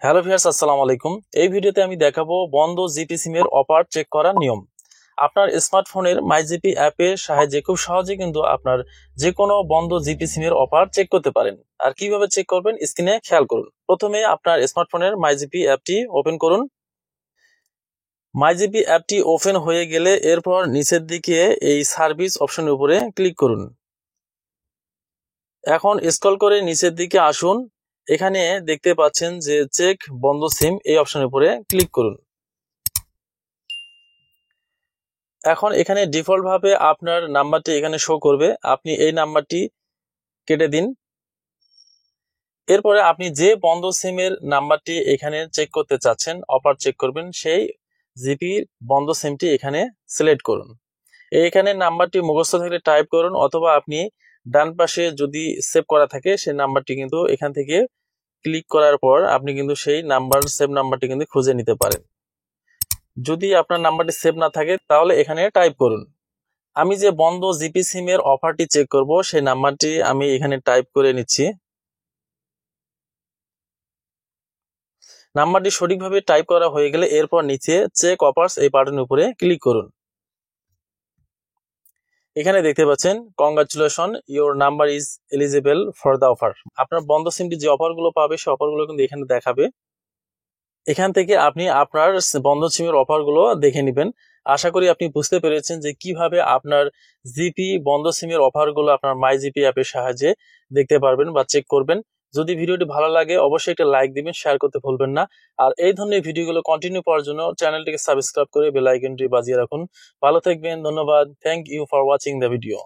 Hello viewers, আসসালামু আলাইকুম। এই ভিডিওতে আমি দেখাবো বন্ধ জিপি সিমের অফার চেক করার নিয়ম। আপনার স্মার্টফোনের মাইজিপি অ্যাপের সাহায্যে খুব সহজে কিন্তু আপনার যে কোনো বন্ধ জিপি সিমের অফার চেক করতে পারেন। আর কিভাবে চেক করবেন স্ক্রিনে খেয়াল করুন। প্রথমে আপনার স্মার্টফোনের মাইজিপি অ্যাপটি ওপেন করুন। মাইজিপি অ্যাপটি ওপেন হয়ে গেলে এরপর নিচের দিকে এই সার্ভিস অপশনের উপরে ক্লিক করুন। এখন স্ক্রল করে নিচের দিকে আসুন। এখানে দেখতে পাচ্ছেন যে চেক বন্ধ সিম, এই অপশনের উপরে ক্লিক করুন। এখন এখানে ডিফল্ট ভাবে আপনার নাম্বারটি এখানে শো করবে, আপনি এই নাম্বারটি কেটে দিন। এরপরে আপনি যে বন্ধ সিমের নাম্বারটি এখানে চেক করতে চাচ্ছেন, অফার চেক করবেন, সেই জিপি বন্ধ সিমটি এখানে সিলেক্ট করুন। এইখানে নাম্বারটি মুখস্থ থাকলে টাইপ করুন, অথবা আপনি ডান পাশে যদি সেভ করা থাকে সেই নাম্বারটি কিন্তু এখান থেকে ক্লিক করার পর আপনি কিন্তু সেই নাম্বার সেভ নাম্বারটি কিন্তু খুঁজে নিতে পারেন। যদি আপনার নাম্বারটি সেভ না থাকে তাহলে এখানে টাইপ করুন। আমি যে বন্ধ জিপি সিমের অফারটি চেক করব সেই নাম্বারটি আমি এখানে টাইপ করে নিচ্ছি। নাম্বারটি সঠিকভাবে টাইপ করা হয়ে গেলে এরপর নিচে চেক অফার্স এই বাটনের উপরে ক্লিক করুন। এখানে দেখতে পাচ্ছেন congratulation, your number is eligible for the offer. আপনার বন্ধ সিমটি যে অফারগুলো পাবে সেই অফারগুলো কিন্তু এখানে দেখাবে। এখান থেকে আপনি আপনার বন্ধ সিমের অফারগুলো দেখে নেবেন। আশা করি আপনি বুঝতে পেরেছেন যে কিভাবে আপনার জিপি বন্ধ সিমের অফারগুলো আপনার মাই জিপি অ্যাপের সাহায্যে দেখতে পারবেন বা চেক করবেন। যদি ভিডিওটি ভালো লাগে অবশ্যই একটা লাইক দিবেন, শেয়ার করতে ভুলবেন না। আর এই ধরনের ভিডিওগুলো কন্টিনিউ পাওয়ার জন্য চ্যানেলটিকে সাবস্ক্রাইব করে বেল আইকনটি বাজিয়ে রাখুন। ভালো থাকবেন, ধন্যবাদ। Thank you for watching the video.